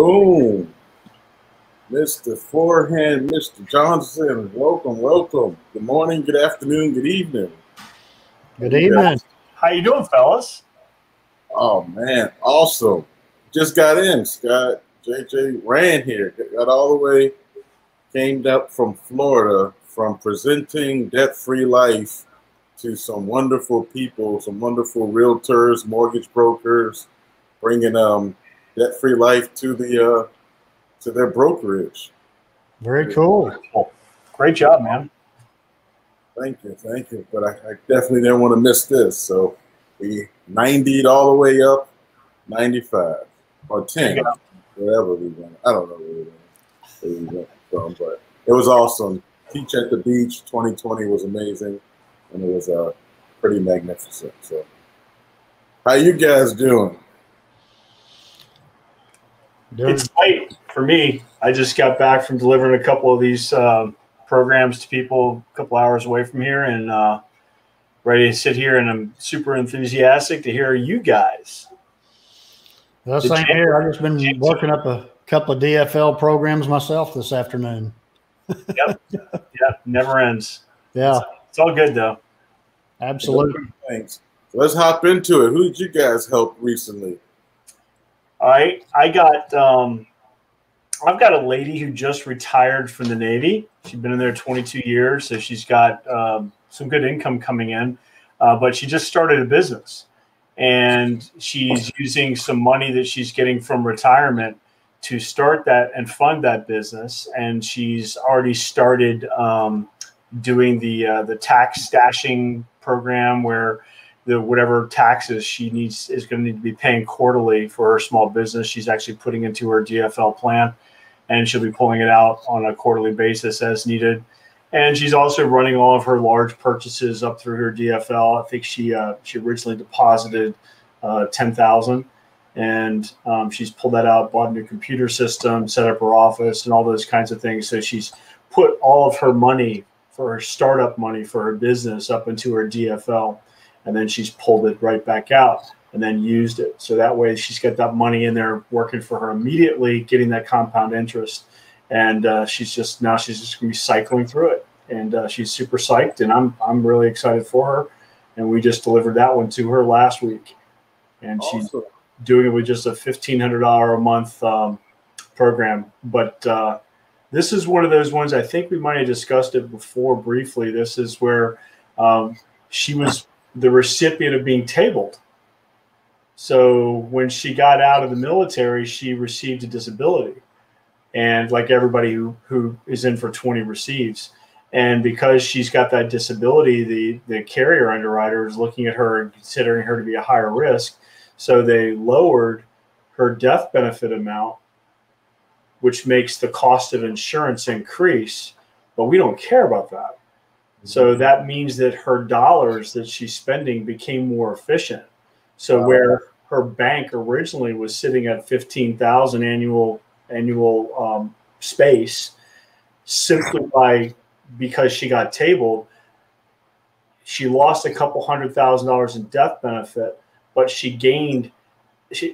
Boom. Mr. Forehand, Mr. Johnson, welcome, welcome. Good morning, good afternoon, good evening. Good evening. How you doing, fellas? Oh, man, awesome. Just got in, Scott. JJ ran here, got all the way, came up from Florida, from presenting debt-free life to some wonderful people, some wonderful realtors, mortgage brokers, bringing debt-free life to their brokerage. Very cool. Great job, man. Thank you, thank you. But I definitely didn't want to miss this. So we 90'd all the way up, 95 or 10, wherever we went. I don't know where we went from, but it was awesome. Teach at the Beach 2020 was amazing, and it was pretty magnificent. So, how you guys doing? It's late for me. I just got back from delivering a couple of these programs to people a couple hours away from here, and ready to sit here. And I'm super enthusiastic to hear you guys. Well, same here. I've just been working up a couple of DFL programs myself this afternoon. Yep. Never ends. Yeah. It's all good though. Absolutely. Thanks. So let's hop into it. Who did you guys help recently? All right. I've got a lady who just retired from the Navy. She's been in there 22 years, so she's got some good income coming in, but she just started a business, and she's using some money that she's getting from retirement to start that and fund that business. And she's already started doing the tax stashing program where whatever taxes she needs is going to need to be paying quarterly for her small business. She's actually putting into her DFL plan, and she'll be pulling it out on a quarterly basis as needed. And she's also running all of her large purchases up through her DFL. I think she originally deposited $10,000, and she's pulled that out, bought a new computer system, set up her office, and all those kinds of things. So she's put all of her money for her startup money for her business up into her DFL, and then she's pulled it right back out and then used it. So that way she's got that money in there working for her immediately, getting that compound interest. And she's just going to be cycling through it. And she's super psyched, and I'm really excited for her. And we just delivered that one to her last week. And awesome. She's doing it with just a $1,500 a month program. But this is one of those ones, I think we might have discussed it before briefly. This is where she was the recipient of being tabled. So when she got out of the military, she received a disability. And like everybody who is in for 20 receives. And because she's got that disability, the carrier underwriter is looking at her and considering her to be a higher risk. So they lowered her death benefit amount, which makes the cost of insurance increase. But we don't care about that. So that means that her dollars that she's spending became more efficient. So where her bank originally was sitting at $15,000 annual space, simply because she got tabled, she lost a couple $100,000 in death benefit, but she gained.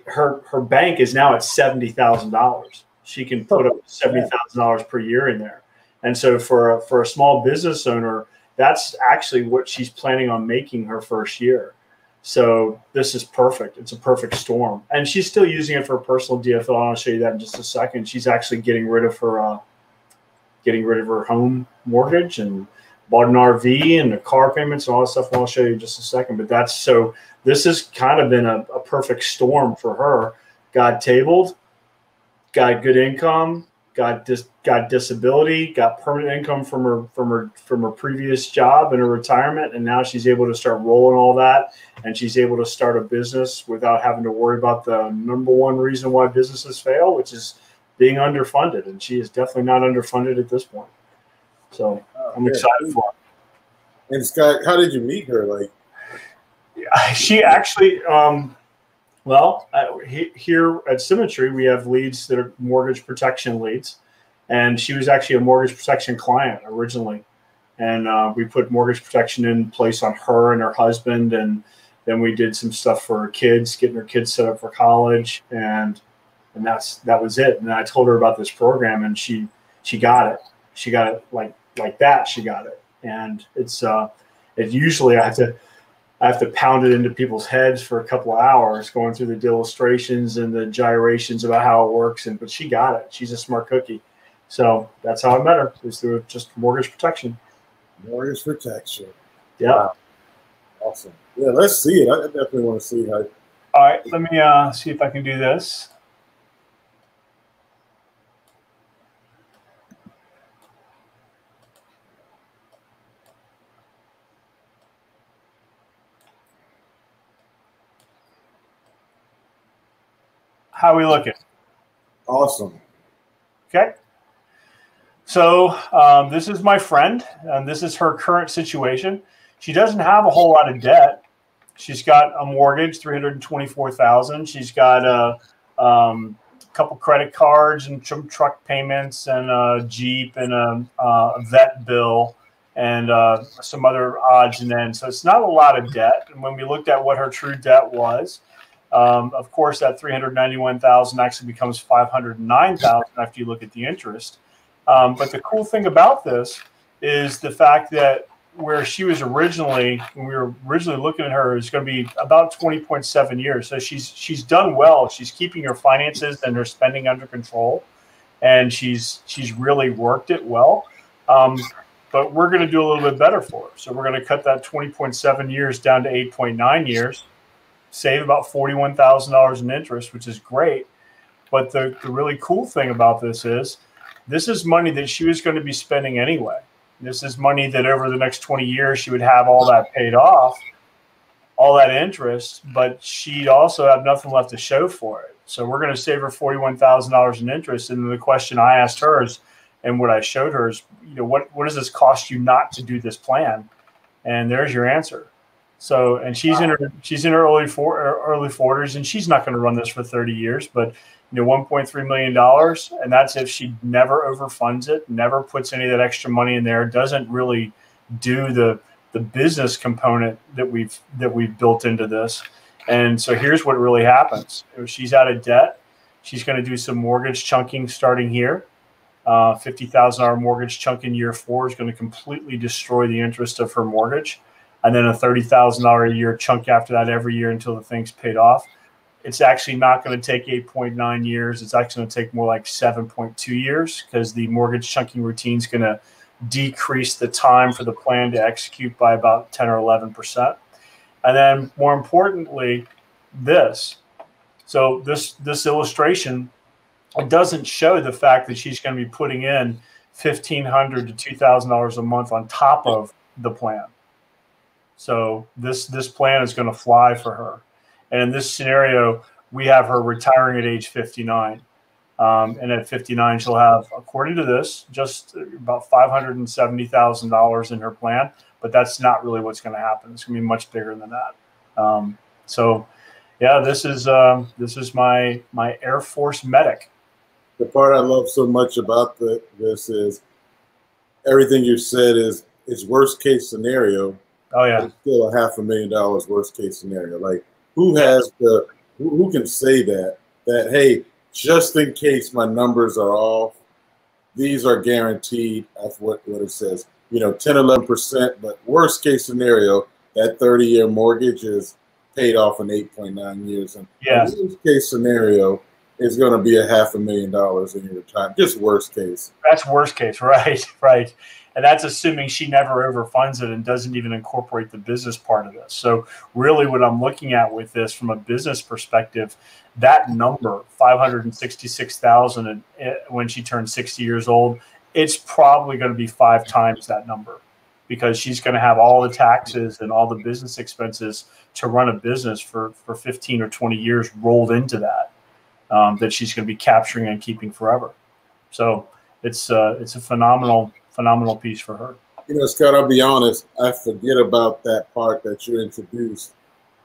Her bank is now at $70,000. She can put up $70,000 per year in there, and so for a small business owner, that's actually what she's planning on making her first year. So this is perfect. It's a perfect storm. And she's still using it for personal DFL. I'll show you that in just a second. She's actually getting rid of her home mortgage and bought an RV and the car payments and all that stuff. And I'll show you in just a second. But this has kind of been a perfect storm for her. Got tabled, got good income, got disability, got permanent income from her previous job and her retirement, and now she's able to start rolling all that, and she's able to start a business without having to worry about the number one reason why businesses fail, which is being underfunded. And she is definitely not underfunded at this point. So I'm excited for her. And Scott, how did you meet her? She actually. Here at Symmetry, we have leads that are mortgage protection leads, and she was actually a mortgage protection client originally, and we put mortgage protection in place on her and her husband, and then we did some stuff for her kids, getting her kids set up for college, and and that was it. And then I told her about this program, and she got it. She got it like that. She got it, and it usually I have to pound it into people's heads for a couple of hours, going through the illustrations and the gyrations about how it works. But she got it. She's a smart cookie. So that's how I met her, is through just mortgage protection. Mortgage protection. Yeah. Wow. Awesome. Yeah, let's see it. I definitely want to see how. All right, let me see if I can do this. How are we looking? Awesome. Okay. So this is my friend, and this is her current situation. She doesn't have a whole lot of debt. She's got a mortgage, $324,000. She's got a couple credit cards and some truck payments and a Jeep and a vet bill and some other odds and ends. So it's not a lot of debt. And when we looked at what her true debt was, of course, that $391,000 actually becomes $509,000 after you look at the interest. But the cool thing about this is the fact that where she was originally, when we were originally looking at her, is going to be about 20.7 years. So she's done well. She's keeping her finances and her spending under control, and she's really worked it well. But we're going to do a little bit better for her. So we're going to cut that 20.7 years down to 8.9 years, save about $41,000 in interest, which is great. But the really cool thing about this is money that she was going to be spending anyway. This is money that over the next 20 years, she would have all that paid off, all that interest, but she'd also have nothing left to show for it. So we're going to save her $41,000 in interest. And the question I asked her is, and what I showed her is, what does this cost you not to do this plan? And there's your answer. So, and she's in her early 40s, and she's not going to run this for 30 years, but $1.3 million, and that's if she never overfunds it, never puts any of that extra money in there, doesn't really do the business component that we've built into this. And so here's what really happens. If she's out of debt, she's going to do some mortgage chunking starting here. $50,000 mortgage chunk in year 4 is going to completely destroy the interest of her mortgage. And then a $30,000 a year chunk after that every year until the thing's paid off. It's actually not going to take 8.9 years. It's actually going to take more like 7.2 years because the mortgage chunking routine is going to decrease the time for the plan to execute by about 10 or 11%. And then more importantly, this. So this illustration, it doesn't show the fact that she's going to be putting in $1,500 to $2,000 a month on top of the plan. So this plan is going to fly for her. And in this scenario, we have her retiring at age 59. And at 59, she'll have, according to this, just about $570,000 in her plan. But that's not really what's going to happen. It's going to be much bigger than that. So, yeah, this is my Air Force medic. The part I love so much about this is everything you said is worst case scenario. Oh yeah, it's still $500,000 worst case scenario. Like who can say that hey, just in case my numbers are off, these are guaranteed. That's what it says. 10-11%. But worst case scenario, that 30-year mortgage is paid off in 8.9 years. And yeah, the worst case scenario is going to be $500,000 in your retirement. Just worst case. That's worst case, right? Right. And that's assuming she never overfunds it and doesn't even incorporate the business part of this. So really what I'm looking at with this from a business perspective, that number, $566,000 when she turns 60 years old, it's probably going to be 5 times that number because she's going to have all the taxes and all the business expenses to run a business for 15 or 20 years rolled into that, that she's going to be capturing and keeping forever. So it's a phenomenal piece for her. Scott, I'll be honest, I forget about that part that you introduced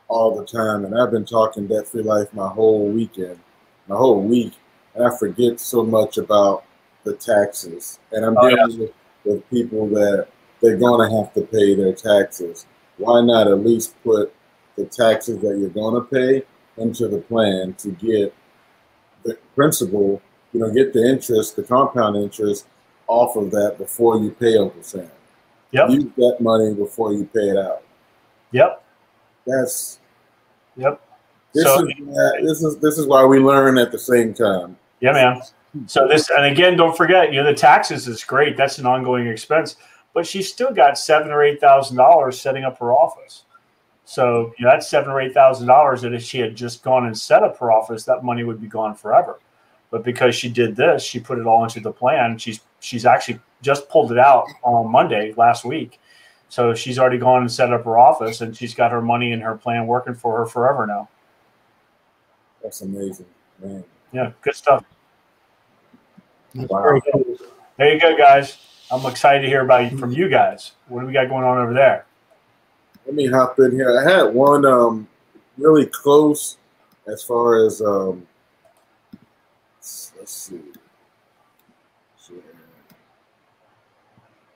all the time. And I've been talking debt-free life my whole week. And I forget so much about the taxes. And I'm dealing with people that they're going to have to pay their taxes. Why not at least put the taxes that you're going to pay into the plan to get the principal, get the interest, the compound interest off of that before you pay Uncle Sam. Yep. Use that money before you pay it out. Yep. That's. Yep. This is why we learn at the same time. Yeah, man. So this, and again, don't forget, the taxes is great. That's an ongoing expense, but she's still got $7,000 or $8,000 setting up her office. So that's $7,000 or $8,000 that if she had just gone and set up her office, that money would be gone forever. But because she did this, she put it all into the plan. She's actually just pulled it out on Monday last week. So she's already gone and set up her office, and she's got her money in her plan working for her forever now. That's amazing, man. Yeah, good stuff. Wow. There you go, guys. I'm excited to hear from you guys. What do we got going on over there? Let me hop in here. I had one really close as far as let's see.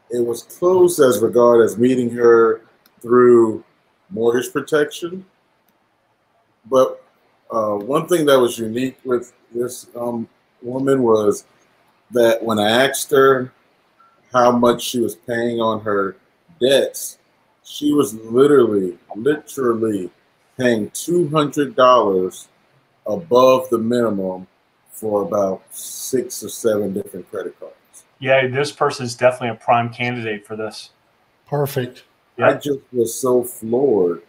It was close as regard as meeting her through mortgage protection. But one thing that was unique with this woman was that when I asked her how much she was paying on her debts, she was literally paying $200 above the minimum for about 6 or 7 different credit cards. Yeah, this person's definitely a prime candidate for this. Perfect. Yep. I just was so floored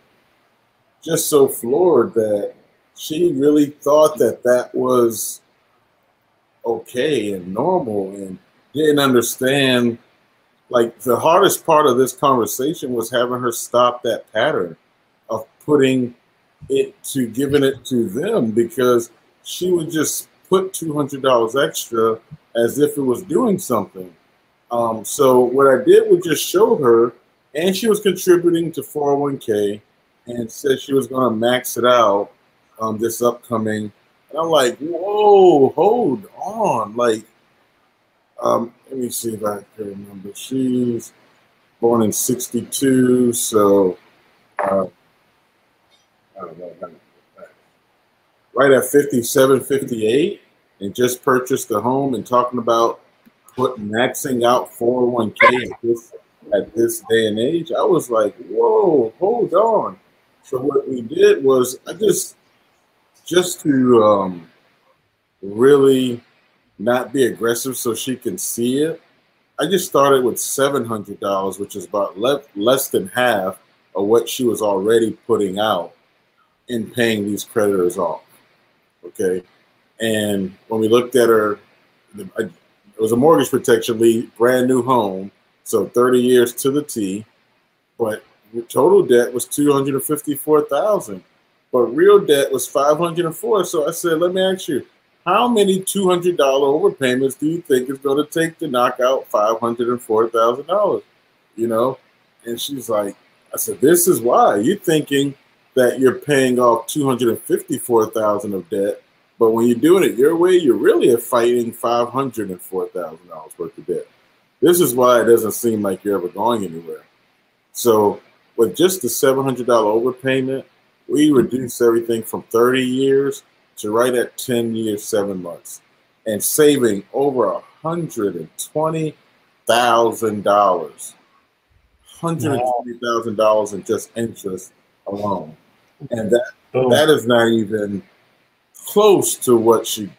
that she really thought that was okay and normal and didn't understand. Like, the hardest part of this conversation was having her stop that pattern of giving it to them, because she would just put $200 extra as if it was doing something. So what I did was just show her, and she was contributing to 401k and said she was going to max it out this upcoming. And I'm like, whoa, hold on. Like, let me see if I can remember. She's born in 62, so I don't know. Right at 57, 58, and just purchased a home, and talking about maxing out 401k at this day and age. I was like, whoa, hold on. So what we did was I just to really not be aggressive so she can see it, I just started with $700, which is about less than half of what she was already putting out in paying these creditors off. Okay. And when we looked at her, it was a mortgage protection lead, brand new home, so 30 years to the T, but the total debt was $254,000, but real debt was $504. So I said, let me ask you, how many $200 overpayments do you think it's going to take to knock out $504,000? And she's like, I said, this is why you're thinking that you're paying off $254,000 of debt, but when you're doing it your way, you're really fighting $504,000 worth of debt. This is why it doesn't seem like you're ever going anywhere. So with just the $700 overpayment, we reduced everything from 30 years to right at 10 years, 7 months, and saving over $120,000. $120,000 in just interest alone. And that is not even close to what she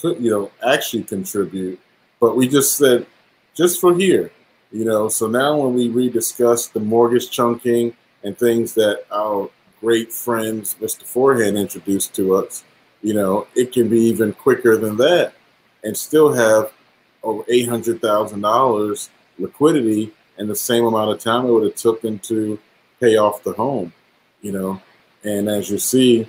could, actually contribute. But we just said, just for here, so now when we rediscuss the mortgage chunking and things that our great friends, Mr. Forehand, introduced to us, it can be even quicker than that and still have over $800,000 liquidity in the same amount of time it would have taken to pay off the home, And as you see,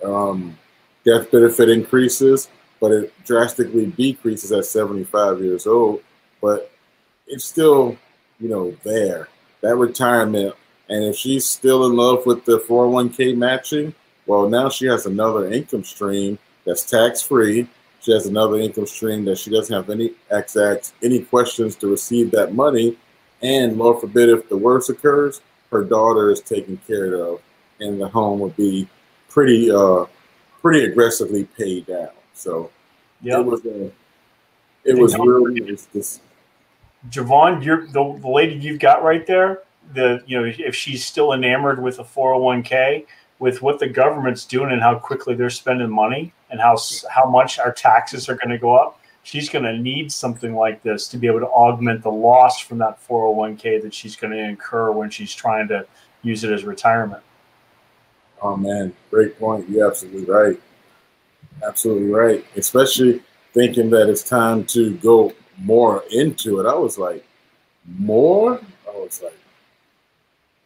death benefit increases, but it drastically decreases at 75 years old. But it's still, there, that retirement. And if she's still in love with the 401k matching, well, now she has another income stream that's tax-free. She has another income stream that she doesn't have any questions to receive that money. And Lord forbid, if the worst occurs, her daughter is taken care of, and the home would be pretty aggressively paid down. So yep. it was really nice. Javaughn, you're the lady you've got right there. If she's still enamored with a 401k, with what the government's doing and how quickly they're spending money and how much our taxes are going to go up, she's going to need something like this to be able to augment the loss from that 401k that she's going to incur when she's trying to use it as retirement. Oh man, great point. You're absolutely right. Absolutely right. Especially thinking that it's time to go more into it. I was like, more? I was like,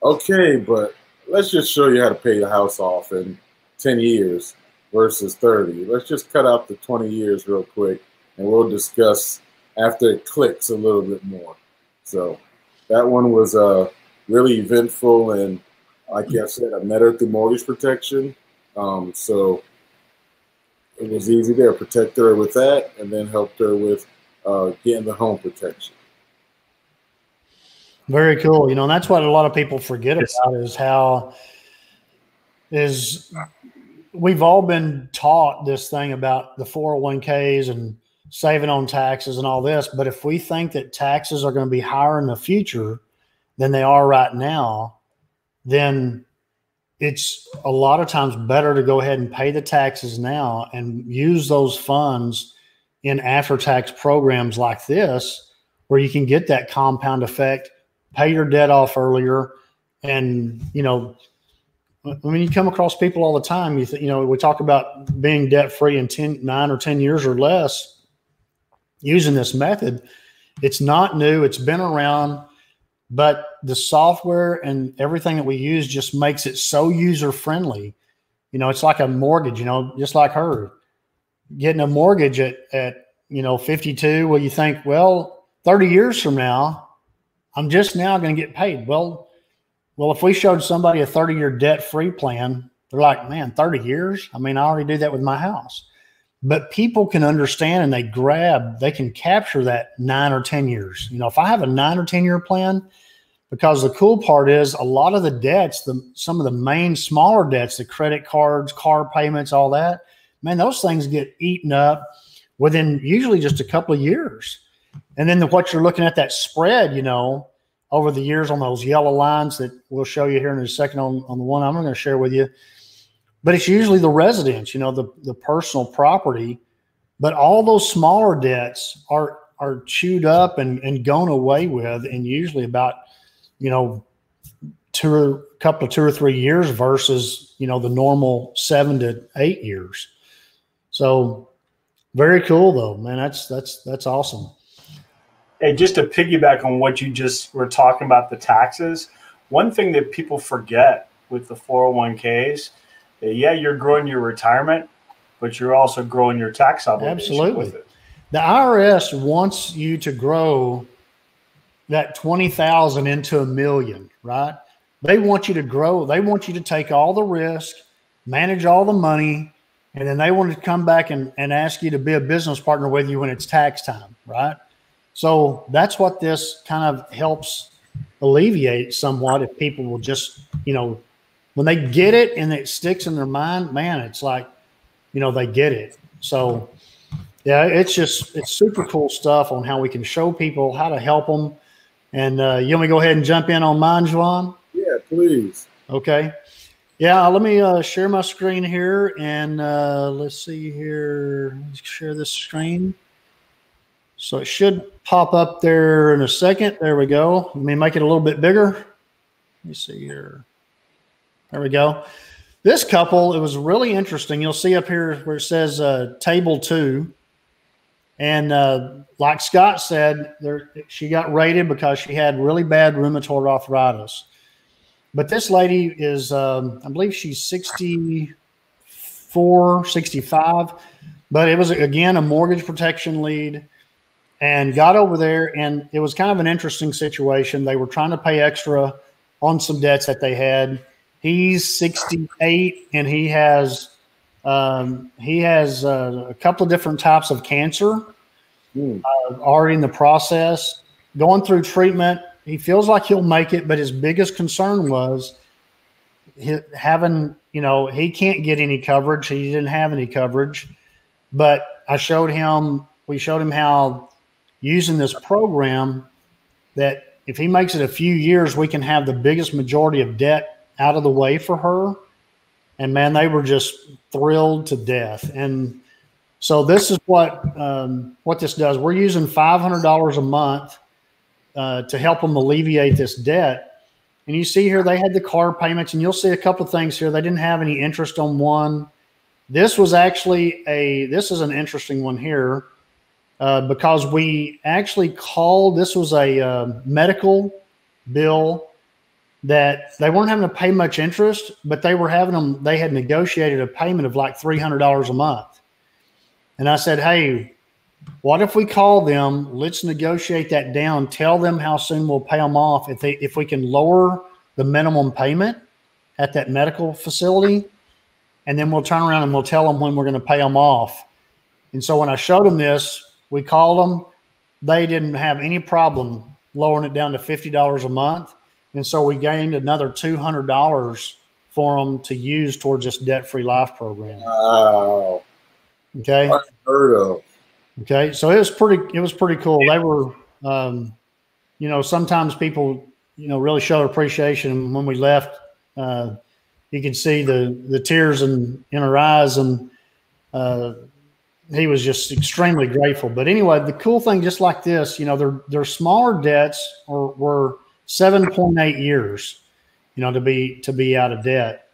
okay, but let's just show you how to pay the house off in 10 years versus 30. Let's just cut out the 20 years real quick, and we'll discuss after it clicks a little bit more. So that one was really eventful, and like I said, I met her through mortgage protection. So it was easy there. Protected her with that, and then helped her with getting the home protection. Very cool. And that's what a lot of people forget about is we've all been taught this thing about the 401ks and saving on taxes and all this. But if we think that taxes are going to be higher in the future than they are right now, then it's a lot of times better to go ahead and pay the taxes now and use those funds in after-tax programs like this, where you can get that compound effect, pay your debt off earlier. And, I mean, you come across people all the time. We talk about being debt-free in 9 or 10 years or less using this method. It's not new. It's been around, but the software and everything that we use just makes it so user-friendly. It's like a mortgage, just like her getting a mortgage at 52. Well, you think, 30 years from now, I'm just now going to get paid. Well, if we showed somebody a 30-year debt-free plan, they're like, man, 30 years? I mean, I already do that with my house. But people can understand and they can capture that 9 or 10 years. If I have a 9 or 10-year plan, because the cool part is a lot of the debts, some of the main smaller debts, the credit cards, car payments, all that, man, those things get eaten up within usually just a couple of years. And then what you're looking at, that spread, over the years on those yellow lines that we'll show you here in a second on the one I'm going to share with you. But it's usually the residence, the personal property. But all those smaller debts are chewed up and gone away with in usually about, 2 or 3 years versus, the normal 7 to 8 years. So very cool though, man. That's awesome. Hey, just to piggyback on what you just were talking about, the taxes, one thing that people forget with the 401ks, you're growing your retirement, but you're also growing your tax obligation with it. The IRS wants you to grow that 20,000 into $1 million, right? They want you to grow. They want you to take all the risk, manage all the money, and then they want to come back and ask you to be a business partner with you when it's tax time, right? So that's what this kind of helps alleviate somewhat, if people will just, when they get it and it sticks in their mind, man, it's like, they get it. So yeah, it's super cool stuff on how we can show people how to help them. And you want me to go ahead and jump in on mine, Javaughn? Yeah, please. Okay. Yeah, let me share my screen here, and let's see here. Let's share this screen. So it should pop up there in a second. There we go. Let me make it a little bit bigger. Let me see here. There we go. This couple, it was really interesting. You'll see up here where it says table 2. And like Scott said, she got rated because she had really bad rheumatoid arthritis. But this lady is, I believe she's 64, 65. But it was, again, a mortgage protection lead. And got over there, and it was kind of an interesting situation. They were trying to pay extra on some debts that they had. He's 68, and he has a couple of different types of cancer already in the process, going through treatment. He feels like he'll make it, but his biggest concern was having, he can't get any coverage. He didn't have any coverage. But we showed him how using this program that if he makes it a few years, we can have the biggest majority of debt out of the way for her. And man, they were just thrilled to death. And so this is what this does. We're using $500 a month to help them alleviate this debt. And you see here, they had the car payments, and you'll see a couple of things here. They didn't have any interest on one. This was actually this is an interesting one here because we actually called, this was a medical bill that they weren't having to pay much interest, but they had negotiated a payment of like $300 a month. And I said, hey, what if we call them, let's negotiate that down, tell them how soon we'll pay them off. If we can lower the minimum payment at that medical facility, and then we'll turn around and we'll tell them when we're going to pay them off. And so when I showed them this, we called them. They didn't have any problem lowering it down to $50 a month. And so we gained another $200 for them to use towards this debt-free life program. Wow. Okay. Unheard of. Okay. So it was pretty cool. They were, sometimes people, really showed appreciation. When we left, you could see the tears in her eyes, and he was just extremely grateful. But anyway, the cool thing, just like this, their smaller debts were 7.8 years, to be out of debt,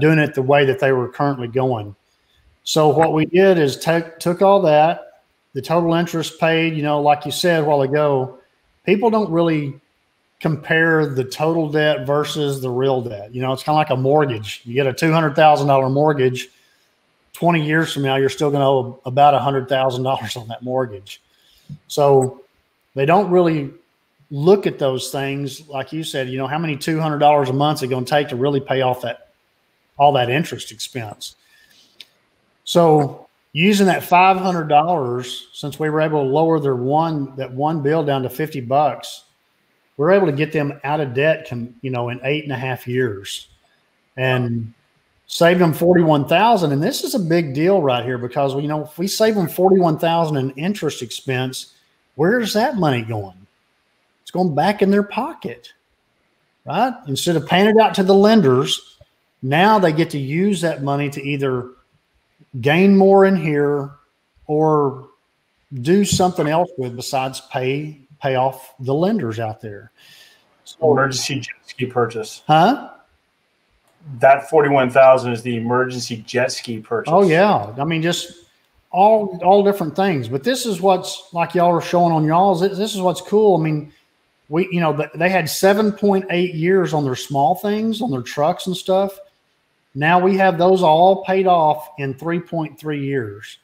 doing it the way that they were currently going. So what we did is took all that, the total interest paid, like you said a while ago, people don't really compare the total debt versus the real debt. It's kind of like a mortgage. You get a $200,000 mortgage, 20 years from now, you're still going to owe about $100,000 on that mortgage. So they don't really look at those things. Like you said, how many $200 a month is it going to take to really pay off all that interest expense? So using that $500, since we were able to lower that one bill down to $50, we're able to get them out of debt, in 8.5 years, and save them $41,000. And this is a big deal right here because if we save them $41,000 in interest expense, where's that money going? It's going back in their pocket, right? Instead of paying it out to the lenders, now they get to use that money to either gain more in here or do something else with besides pay off the lenders out there. So emergency jet ski purchase. Huh? That $41,000 is the emergency jet ski purchase. Oh yeah. I mean, just all different things. But this is what's, like y'all are showing on y'all's, this is what's cool. I mean, they had 7.8 years on their small things, on their trucks and stuff. Now we have those all paid off in 3.3 years.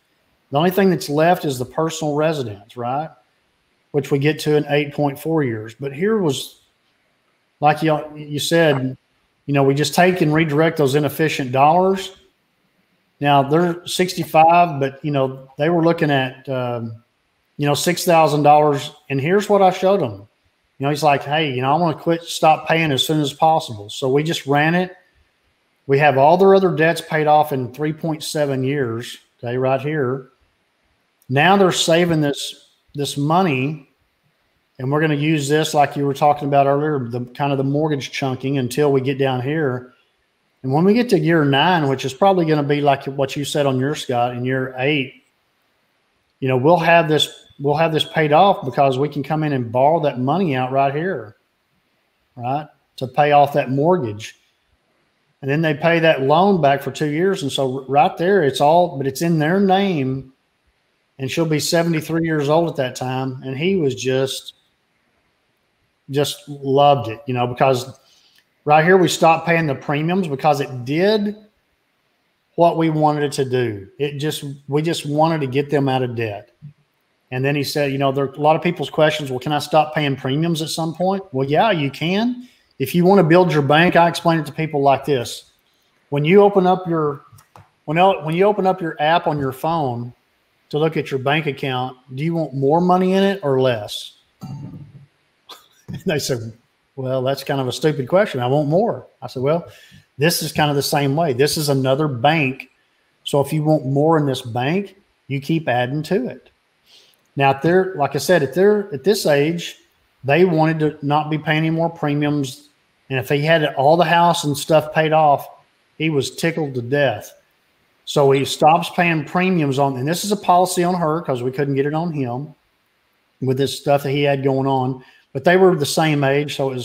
The only thing that's left is the personal residence, right? Which we get to in 8.4 years. But here was, like you said, we just take and redirect those inefficient dollars. Now they're 65, but they were looking at $6,000. And here's what I showed them. He's like, hey, I want to stop paying as soon as possible. So we just ran it. We have all their other debts paid off in 3.7 years. Okay, right here. Now they're saving this money, and we're going to use this, like you were talking about earlier, the kind of the mortgage chunking until we get down here. And when we get to year 9, which is probably going to be like what you said on your, Scott, in year 8, we'll have this paid off because we can come in and borrow that money out right here, right, to pay off that mortgage. And then they pay that loan back for 2 years. And so right there, but it's in their name, and she'll be 73 years old at that time. And he was just loved it, because right here, we stopped paying the premiums because it did what we wanted it to do. We just wanted to get them out of debt. And then he said, there are a lot of people's questions. Well, can I stop paying premiums at some point? Well, yeah, you can. If you want to build your bank, I explain it to people like this. When you open up your app on your phone to look at your bank account, do you want more money in it or less? And they said, well, that's kind of a stupid question. I want more. I said, well, this is kind of the same way. This is another bank. So if you want more in this bank, you keep adding to it. Now, if they're, like I said, if they're at this age, they wanted to not be paying any more premiums. And if he had all the house and stuff paid off, he was tickled to death. So he stops paying premiums on, and this is a policy on her because we couldn't get it on him with this stuff that he had going on. But they were the same age, so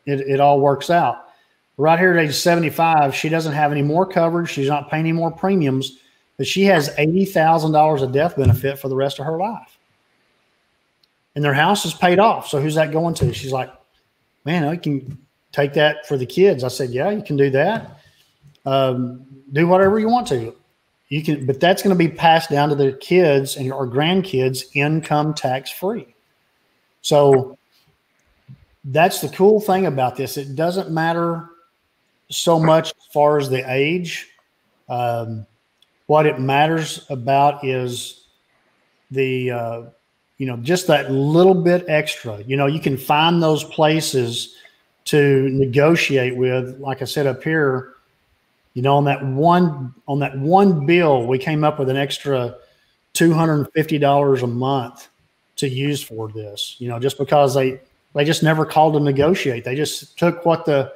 it all works out. Right here at age 75, she doesn't have any more coverage. She's not paying any more premiums, but she has $80,000 of death benefit for the rest of her life. And their house is paid off. So who's that going to? She's like, man, I can take that for the kids. I said, yeah, you can do that. Do whatever you want to. You can, but that's going to be passed down to the kids and or grandkids income tax free. So that's the cool thing about this. It doesn't matter so much as far as the age. What it matters about is the, just that little bit extra. You can find those places to negotiate with. Like I said up here, on that one bill, we came up with an extra $250 a month to use for this. Just because they just never called to negotiate. They just took what the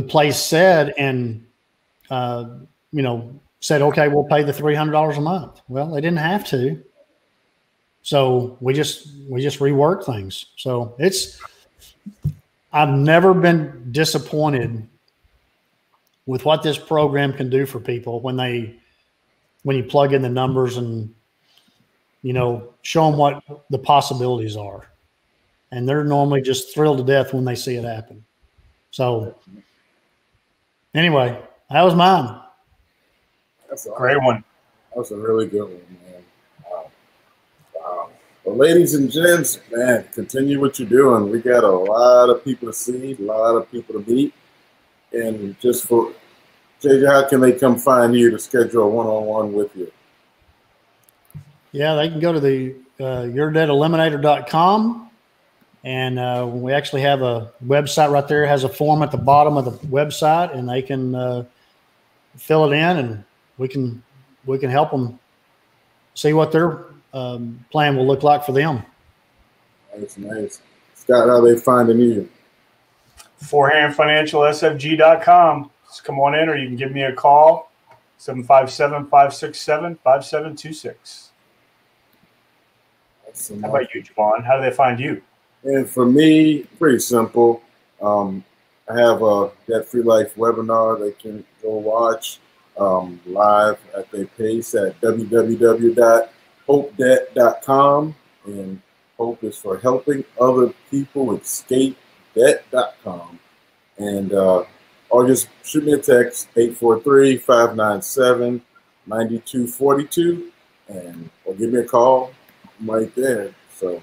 place said and said, okay, we'll pay the $300 a month. Well, they didn't have to. So we just rework things. So I've never been disappointed with what this program can do for people when you plug in the numbers and, show them what the possibilities are. And they're normally just thrilled to death when they see it happen. So anyway, that was mine. That's a great one. That was a really good one, man. Wow. Well, ladies and gents, man, continue what you're doing. We got a lot of people to see, a lot of people to meet. And just for JJ, how can they come find you to schedule a one-on-one with you? Yeah, they can go to the yourdebteliminator.com, and we actually have a website right there. It has a form at the bottom of the website, and they can fill it in, and we can help them see what their plan will look like for them. That's nice. Scott, how they finding you? forehandfinancialsfg.com. Just come on in, or you can give me a call, 757-567-5726. How about you, Javaughn? How do they find you? And for me, pretty simple. I have a Debt Free Life webinar they can go watch live at their pace at www.hopedebt.com. And HOPE is for helping other people escape debt.com. And or just shoot me a text, 843-597-9242, or give me a call. I'm right there. So,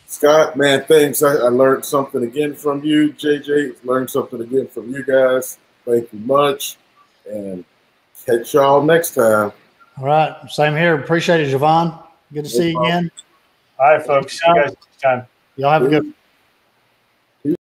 Scott, man, thanks. I learned something again from you. JJ, learned something again from you guys. Thank you much. And catch y'all next time. All right. Same here. Appreciate it, Javaughn. Good to see you again. All right, folks. See you guys next time. Y'all have a good